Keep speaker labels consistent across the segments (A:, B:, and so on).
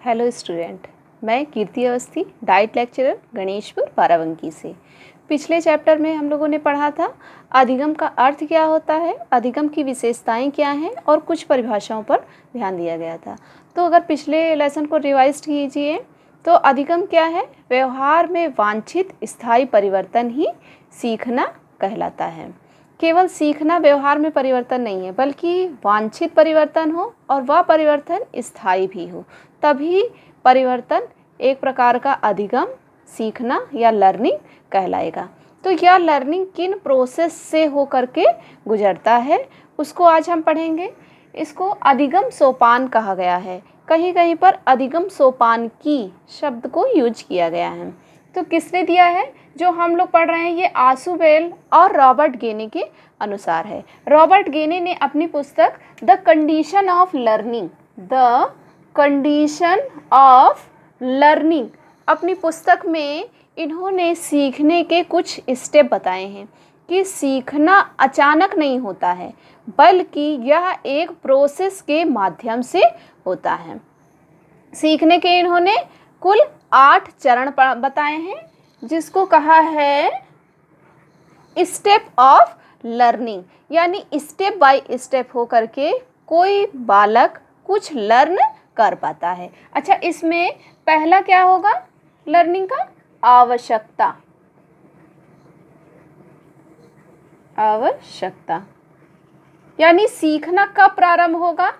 A: Hello student, मैं कीर्ति Awasthi, diet lecturer, Ganeshpur, Barabanki से। पिछले चैप्टर में हम लोगों ने पढ़ा था अधिगम का अर्थ क्या होता है, अधिगम की विशेषताएं क्या हैं और कुछ परिभाषाओं पर ध्यान दिया गया था। तो अगर पिछले लेसन को रिवाइज कीजिए तो अधिगम क्या है? व्यवहार में वांछित स्थायी परिवर्तन ही सीखना कहलाता है। केवल सीखना व्यवहार में परिवर्तन नहीं है, बल्कि वांछित परिवर्तन हो और वह परिवर्तन स्थायी भी हो, तभी परिवर्तन एक प्रकार का अधिगम, सीखना या लर्निंग कहलाएगा। तो यह लर्निंग किन प्रोसेस से होकर के गुजरता है उसको आज हम पढ़ेंगे। इसको अधिगम सोपान कहा गया है। कहीं कहीं पर अधिगम सोपान की शब्द को यूज किया गया है। तो किसने दिया है? जो हम लोग पढ़ रहे हैं ये आशुबेल और रॉबर्ट गेने के अनुसार है। रॉबर्ट गेने ने अपनी पुस्तक द कंडीशन ऑफ लर्निंग अपनी पुस्तक में इन्होंने सीखने के कुछ स्टेप बताए हैं कि सीखना अचानक नहीं होता है, बल्कि यह एक प्रोसेस के माध्यम से होता है। सीखने के इन्होंने कुल 8 चरण बताए हैं, जिसको कहा है स्टेप ऑफ लर्निंग, यानी स्टेप बाय स्टेप हो करके कोई बालक कुछ लर्न कर पाता है। अच्छा, इसमें पहला क्या होगा लर्निंग का? आवश्यकता, यानी सीखना कब प्रारंभ होगा?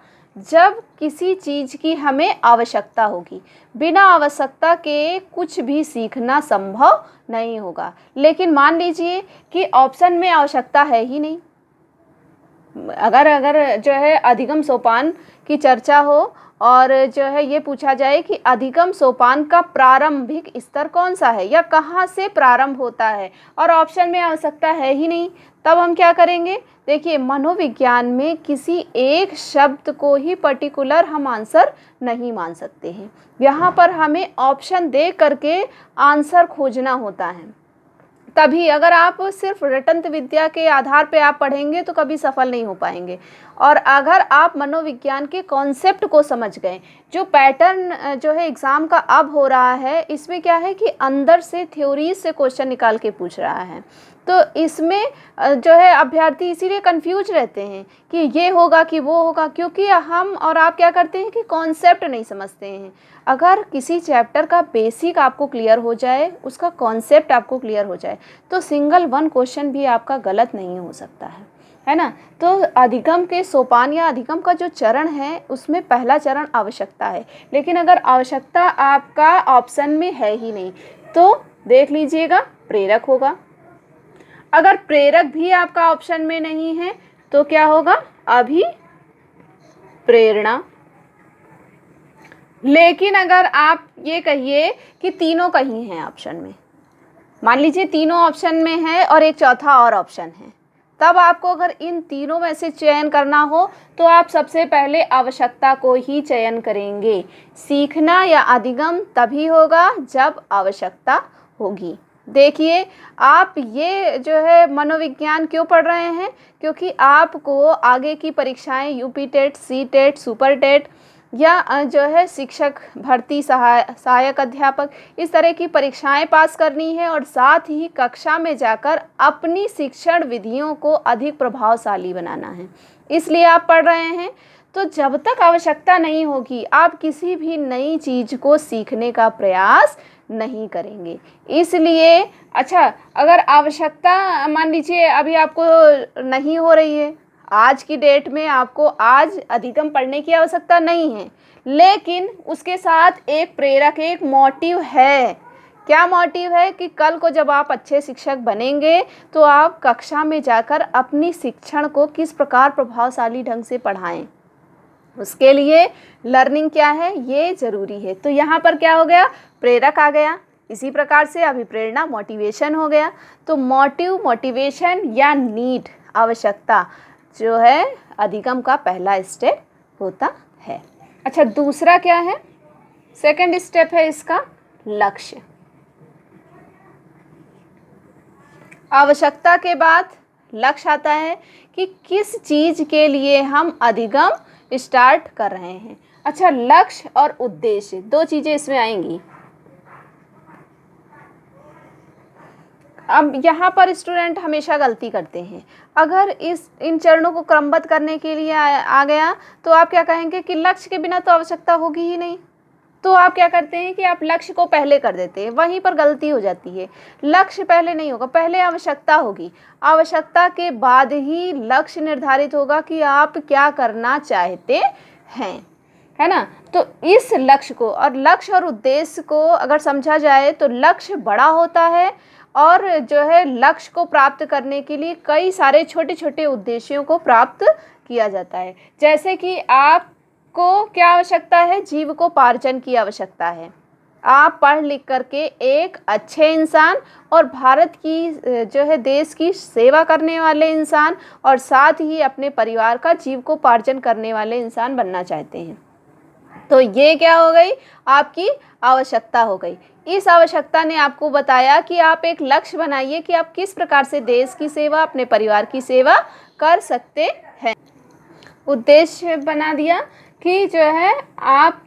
A: जब किसी चीज़ की हमें आवश्यकता होगी। बिना आवश्यकता के कुछ भी सीखना संभव नहीं होगा। लेकिन मान लीजिए कि ऑप्शन में आवश्यकता है ही नहीं। अगर जो है अधिगम सोपान की चर्चा हो और जो है ये पूछा जाए कि अधिगम सोपान का प्रारंभिक स्तर कौन सा है या कहाँ से प्रारंभ होता है, और ऑप्शन में आवश्यकता है ही नहीं, तब हम क्या करेंगे? देखिए, मनोविज्ञान में किसी एक शब्द को ही पर्टिकुलर हम आंसर नहीं मान सकते हैं। यहाँ पर हमें ऑप्शन दे करके आंसर खोजना होता है। तभी अगर आप सिर्फ रटंत विद्या के आधार पे आप पढ़ेंगे तो कभी सफल नहीं हो पाएंगे। और अगर आप मनोविज्ञान के कॉन्सेप्ट को समझ गए, जो पैटर्न जो है एग्ज़ाम का अब हो रहा है, इसमें क्या है कि अंदर से थ्योरी से क्वेश्चन निकाल के पूछ रहा है। तो इसमें जो है अभ्यर्थी इसीलिए कंफ्यूज रहते हैं कि ये होगा कि वो होगा, क्योंकि हम और आप क्या करते हैं कि कॉन्सेप्ट नहीं समझते हैं। अगर किसी चैप्टर का बेसिक आपको क्लियर हो जाए, उसका कॉन्सेप्ट आपको क्लियर हो जाए, तो सिंगल वन क्वेश्चन भी आपका गलत नहीं हो सकता है ना। तो अधिगम के सोपान या अधिगम का जो चरण है उसमें पहला चरण आवश्यकता है। लेकिन अगर आवश्यकता आपका ऑप्शन में है ही नहीं तो देख लीजिएगा प्रेरक होगा। अगर प्रेरक भी आपका ऑप्शन में नहीं है तो क्या होगा? अभिप्रेरणा। लेकिन अगर आप ये कहिए कि तीनों कहीं हैं ऑप्शन में, मान लीजिए तीनों ऑप्शन में है और एक चौथा और ऑप्शन है, तब आपको अगर इन तीनों में से चयन करना हो तो आप सबसे पहले आवश्यकता को ही चयन करेंगे। सीखना या अधिगम तभी होगा जब आवश्यकता होगी। देखिए, आप ये जो है मनोविज्ञान क्यों पढ़ रहे हैं? क्योंकि आपको आगे की परीक्षाएं UP TET, C TET, super TET या जो है शिक्षक भर्ती, सहायक अध्यापक, इस तरह की परीक्षाएं पास करनी है और साथ ही कक्षा में जाकर अपनी शिक्षण विधियों को अधिक प्रभावशाली बनाना है, इसलिए आप पढ़ रहे हैं। तो जब तक आवश्यकता नहीं होगी आप किसी भी नई चीज़ को सीखने का प्रयास नहीं करेंगे। इसलिए अच्छा, अगर आवश्यकता मान लीजिए अभी आपको नहीं हो रही है, आज की डेट में आपको आज अधिगम पढ़ने की आवश्यकता नहीं है, लेकिन उसके साथ एक प्रेरक, एक मोटिव है। क्या मोटिव है? कि कल को जब आप अच्छे शिक्षक बनेंगे तो आप कक्षा में जाकर अपनी शिक्षण को किस प्रकार प्रभावशाली ढंग से पढ़ाएं, उसके लिए लर्निंग क्या है ये ज़रूरी है। तो यहाँ पर क्या हो गया? प्रेरक आ गया। इसी प्रकार से अभिप्रेरणा, मोटिवेशन हो गया। तो मोटिव, मोटिवेशन या नीड, आवश्यकता जो है अधिगम का पहला स्टेप होता है। अच्छा, दूसरा क्या है? सेकंड स्टेप है इसका लक्ष्य। आवश्यकता के बाद लक्ष्य आता है कि किस चीज़ के लिए हम अधिगम स्टार्ट कर रहे हैं। अच्छा, लक्ष्य और उद्देश्य दो चीज़ें इसमें आएंगी। अब यहाँ पर स्टूडेंट हमेशा गलती करते हैं। अगर इन चरणों को क्रमबद्ध करने के लिए आ गया तो आप क्या कहेंगे कि लक्ष्य के बिना तो आवश्यकता होगी ही नहीं। तो आप क्या करते हैं कि आप लक्ष्य को पहले कर देते हैं, वहीं पर गलती हो जाती है। लक्ष्य पहले नहीं होगा, पहले आवश्यकता होगी। आवश्यकता के बाद ही लक्ष्य निर्धारित होगा कि आप क्या करना चाहते हैं, है ना। तो इस लक्ष्य को और लक्ष्य और उद्देश्य को अगर समझा जाए तो लक्ष्य बड़ा होता है और जो है लक्ष्य को प्राप्त करने के लिए कई सारे छोटे छोटे उद्देश्यों को प्राप्त किया जाता है। जैसे कि आपको क्या आवश्यकता है, जीविकोपार्जन की आवश्यकता है। आप पढ़ लिख करके एक अच्छे इंसान और भारत की जो है देश की सेवा करने वाले इंसान और साथ ही अपने परिवार का जीविकोपार्जन करने वाले इंसान बनना चाहते हैं। तो ये क्या हो गई, आपकी आवश्यकता हो गई। इस आवश्यकता ने आपको बताया कि आप एक लक्ष्य बनाइए कि आप किस प्रकार से देश की सेवा, अपने परिवार की सेवा कर सकते हैं। उद्देश्य बना दिया कि जो है आप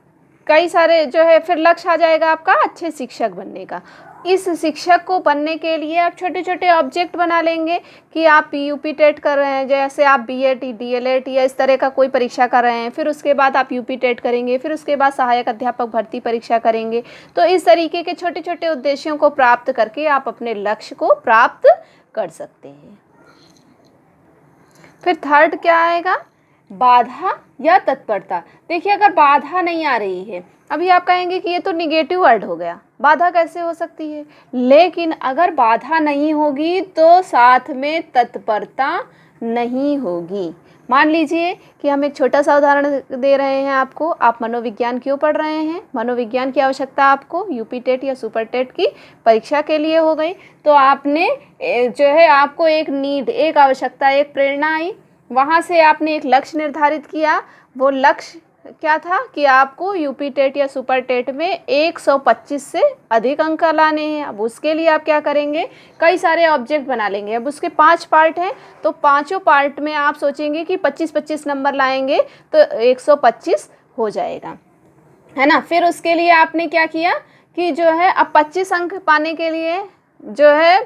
A: कई सारे जो है फिर लक्ष्य आ जाएगा आपका अच्छे शिक्षक बनने का। इस शिक्षक को बनने के लिए आप छोटे छोटे ऑब्जेक्ट बना लेंगे कि आप यूपी टेट कर रहे हैं, जैसे आप बीएड डीएलएड या इस तरह का कोई परीक्षा कर रहे हैं, फिर उसके बाद आप यूपी टेट करेंगे, फिर उसके बाद सहायक अध्यापक भर्ती परीक्षा करेंगे। तो इस तरीके के छोटे छोटे उद्देश्यों को प्राप्त करके आप अपने लक्ष्य को प्राप्त कर सकते हैं। फिर थर्ड क्या आएगा, बाधा या तत्परता। देखिए, अगर बाधा नहीं आ रही है, अभी आप कहेंगे कि ये तो निगेटिव वर्ड हो गया, बाधा कैसे हो सकती है। लेकिन अगर बाधा नहीं होगी तो साथ में तत्परता नहीं होगी। मान लीजिए कि हम एक छोटा सा उदाहरण दे रहे हैं आपको। आप मनोविज्ञान क्यों पढ़ रहे हैं, मनोविज्ञान की आवश्यकता आपको यूपी टेट या सुपर टेट की परीक्षा के लिए हो गई। तो आपने जो है आपको एक नीड, एक आवश्यकता, एक प्रेरणा आई, वहाँ से आपने एक लक्ष्य निर्धारित किया। वो लक्ष्य क्या था कि आपको यूपी टेट या सुपर टेट में 125 से अधिक अंक लाने हैं। अब उसके लिए आप क्या करेंगे, कई सारे ऑब्जेक्ट बना लेंगे। अब उसके 5 पार्ट हैं, तो पांचों पार्ट में आप सोचेंगे कि 25-25 नंबर लाएंगे तो 125 हो जाएगा, है ना। फिर उसके लिए आपने क्या किया कि जो है अब 25 अंक पाने के लिए जो है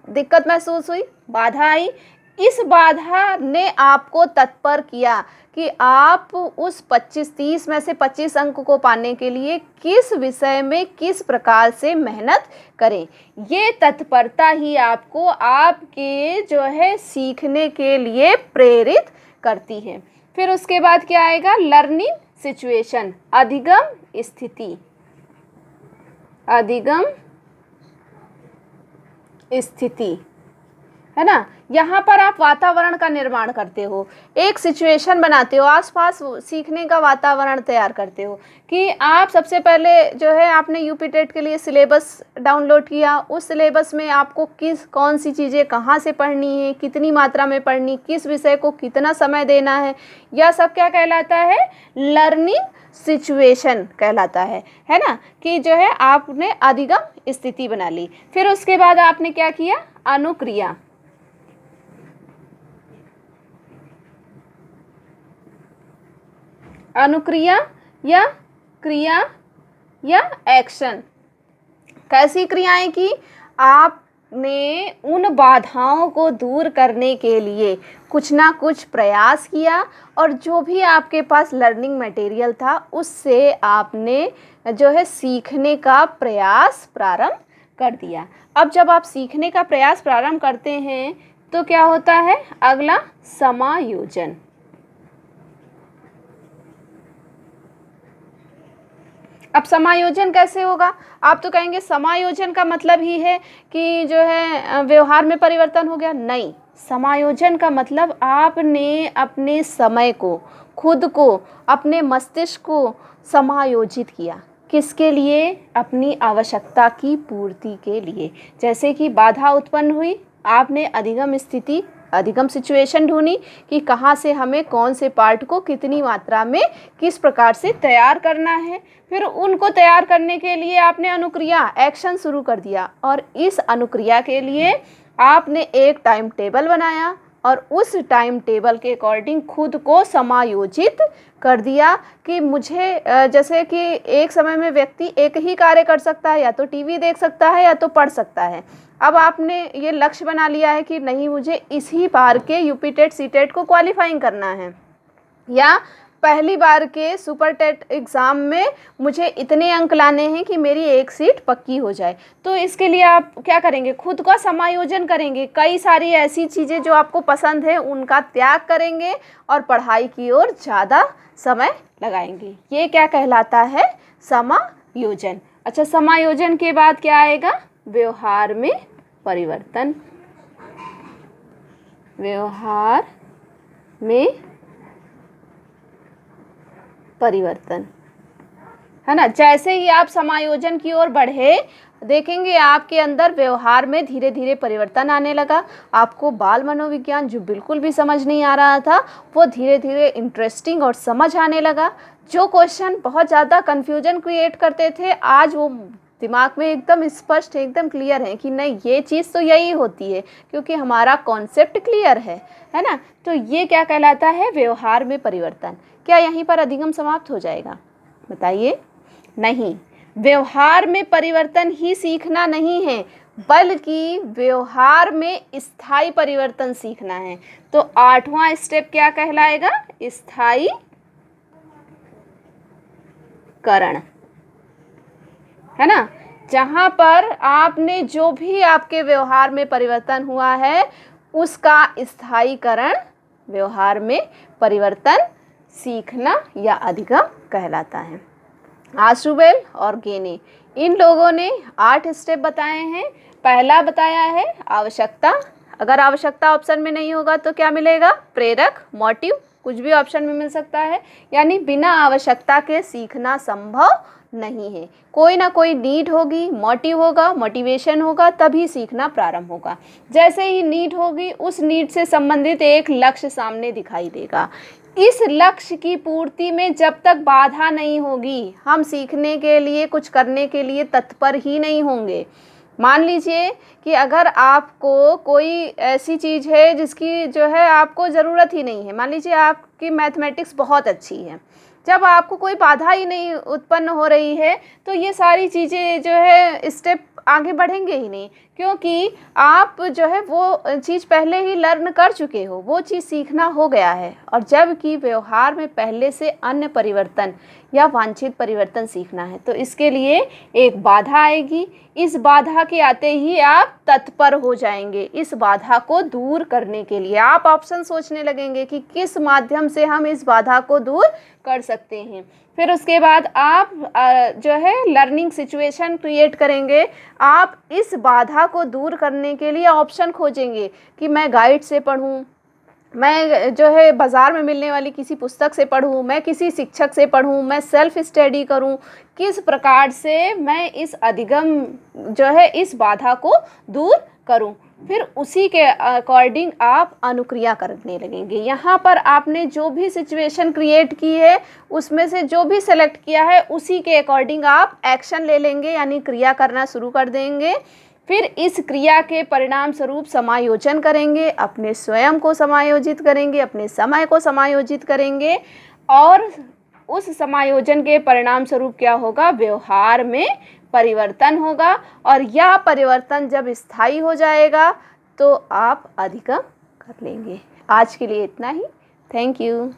A: दिक्कत महसूस हुई, बाधा आई। इस बाधा ने आपको तत्पर किया कि आप उस 25-30 में से 25 अंक को पाने के लिए किस विषय में किस प्रकार से मेहनत करें। ये तत्परता ही आपको आपके जो है सीखने के लिए प्रेरित करती है। फिर उसके बाद क्या आएगा, लर्निंग सिचुएशन, अधिगम स्थिति। अधिगम स्थिति, है ना। यहाँ पर आप वातावरण का निर्माण करते हो, एक सिचुएशन बनाते हो, आसपास सीखने का वातावरण तैयार करते हो कि आप सबसे पहले जो है आपने यूपी टेट के लिए सिलेबस डाउनलोड किया। उस सिलेबस में आपको कौन सी चीज़ें कहाँ से पढ़नी है, कितनी मात्रा में पढ़नी, किस विषय को कितना समय देना है, यह सब क्या कहलाता है, लर्निंग सिचुएशन कहलाता है ना। कि जो है आपने अधिगम स्थिति बना ली। फिर उसके बाद आपने क्या किया, अनुक्रिया। अनुक्रिया या क्रिया या एक्शन। कैसी क्रियाएं की, आपने उन बाधाओं को दूर करने के लिए कुछ ना कुछ प्रयास किया और जो भी आपके पास लर्निंग मटेरियल था उससे आपने जो है सीखने का प्रयास प्रारंभ कर दिया। अब जब आप सीखने का प्रयास प्रारंभ करते हैं तो क्या होता है, अगला समायोजन। अब समायोजन कैसे होगा, आप तो कहेंगे समायोजन का मतलब ही है कि जो है व्यवहार में परिवर्तन हो गया। नहीं, समायोजन का मतलब आपने अपने समय को, खुद को, अपने मस्तिष्क को समायोजित किया। किसके लिए, अपनी आवश्यकता की पूर्ति के लिए। जैसे कि बाधा उत्पन्न हुई, आपने अधिगम सिचुएशन ढूंढी कि कहाँ से हमें कौन से पार्ट को कितनी मात्रा में किस प्रकार से तैयार करना है। फिर उनको तैयार करने के लिए आपने अनुक्रिया, एक्शन शुरू कर दिया और इस अनुक्रिया के लिए आपने एक टाइम टेबल बनाया, और उस टाइम टेबल के अकॉर्डिंग खुद को समायोजित कर दिया कि मुझे जैसे कि एक समय में व्यक्ति एक ही कार्य कर सकता है, या तो टीवी देख सकता है या तो पढ़ सकता है। अब आपने ये लक्ष्य बना लिया है कि नहीं, मुझे इसी बार के यूपी टेट सी टेट को क्वालिफाइंग करना है, या पहली बार के सुपर टेट एग्ज़ाम में मुझे इतने अंक लाने हैं कि मेरी एक सीट पक्की हो जाए। तो इसके लिए आप क्या करेंगे, खुद का समायोजन करेंगे, कई सारी ऐसी चीज़ें जो आपको पसंद है उनका त्याग करेंगे और पढ़ाई की ओर ज़्यादा समय लगाएंगे। ये क्या कहलाता है, समायोजन। अच्छा, समायोजन के बाद क्या आएगा, व्यवहार में परिवर्तन। व्यवहार में परिवर्तन, है ना। जैसे ही आप समायोजन की ओर बढ़े, देखेंगे आपके अंदर व्यवहार में धीरे धीरे परिवर्तन आने लगा। आपको बाल मनोविज्ञान जो बिल्कुल भी समझ नहीं आ रहा था, वो धीरे धीरे इंटरेस्टिंग और समझ आने लगा। जो क्वेश्चन बहुत ज़्यादा कन्फ्यूजन क्रिएट करते थे, आज वो दिमाग में एकदम स्पष्ट, एकदम क्लियर है कि नहीं, ये चीज़ तो यही होती है, क्योंकि हमारा कॉन्सेप्ट क्लियर है ना। तो ये क्या कहलाता है, व्यवहार में परिवर्तन। क्या यहीं पर अधिगम समाप्त हो जाएगा, बताइए? नहीं, व्यवहार में परिवर्तन ही सीखना नहीं है, बल्कि व्यवहार में स्थायी परिवर्तन सीखना है। तो 8वां स्टेप क्या कहलाएगा, स्थायी करण, है ना। जहाँ पर आपने जो भी आपके व्यवहार में परिवर्तन हुआ है उसका स्थायीकरण व्यवहार में परिवर्तन सीखना या अधिगम कहलाता है। आशुबेल और गेने, इन लोगों ने 8 स्टेप बताए हैं। पहला बताया है आवश्यकता। अगर आवश्यकता ऑप्शन में नहीं होगा तो क्या मिलेगा, प्रेरक, मोटिव, कुछ भी ऑप्शन में मिल सकता है। यानी बिना आवश्यकता के सीखना संभव नहीं है। कोई ना कोई नीड होगी, मोटिव होगा, मोटिवेशन होगा, तभी सीखना प्रारंभ होगा। जैसे ही नीड होगी, उस नीड से संबंधित एक लक्ष्य सामने दिखाई देगा। इस लक्ष्य की पूर्ति में जब तक बाधा नहीं होगी, हम सीखने के लिए, कुछ करने के लिए तत्पर ही नहीं होंगे। मान लीजिए कि अगर आपको कोई ऐसी चीज़ है जिसकी जो है आपको ज़रूरत ही नहीं है, मान लीजिए आपकी मैथमेटिक्स बहुत अच्छी है, जब आपको कोई बाधा ही नहीं उत्पन्न हो रही है तो ये सारी चीज़ें जो है स्टेप आगे बढ़ेंगे ही नहीं, क्योंकि आप जो है वो चीज़ पहले ही लर्न कर चुके हो, वो चीज़ सीखना हो गया है। और जबकि व्यवहार में पहले से अन्य परिवर्तन या वांछित परिवर्तन सीखना है, तो इसके लिए एक बाधा आएगी। इस बाधा के आते ही आप तत्पर हो जाएंगे इस बाधा को दूर करने के लिए। आप ऑप्शन सोचने लगेंगे कि किस माध्यम से हम इस बाधा को दूर कर सकते हैं। फिर उसके बाद आप जो है लर्निंग सिचुएशन क्रिएट करेंगे। आप इस बाधा को दूर करने के लिए ऑप्शन खोजेंगे कि मैं गाइड से पढ़ूं, मैं जो है बाज़ार में मिलने वाली किसी पुस्तक से पढूं, मैं किसी शिक्षक से पढूं, मैं सेल्फ स्टडी करूं, किस प्रकार से मैं इस अधिगम जो है इस बाधा को दूर करूं। फिर उसी के अकॉर्डिंग आप अनुक्रिया करने लगेंगे। यहाँ पर आपने जो भी सिचुएशन क्रिएट की है उसमें से जो भी सेलेक्ट किया है उसी के अकॉर्डिंग आप एक्शन ले लेंगे, यानी क्रिया करना शुरू कर देंगे। फिर इस क्रिया के परिणाम स्वरूप समायोजन करेंगे, अपने स्वयं को समायोजित करेंगे, अपने समय को समायोजित करेंगे, और उस समायोजन के परिणाम स्वरूप क्या होगा, व्यवहार में परिवर्तन होगा। और यह परिवर्तन जब स्थायी हो जाएगा तो आप अधिगम कर लेंगे। आज के लिए इतना ही। Thank you.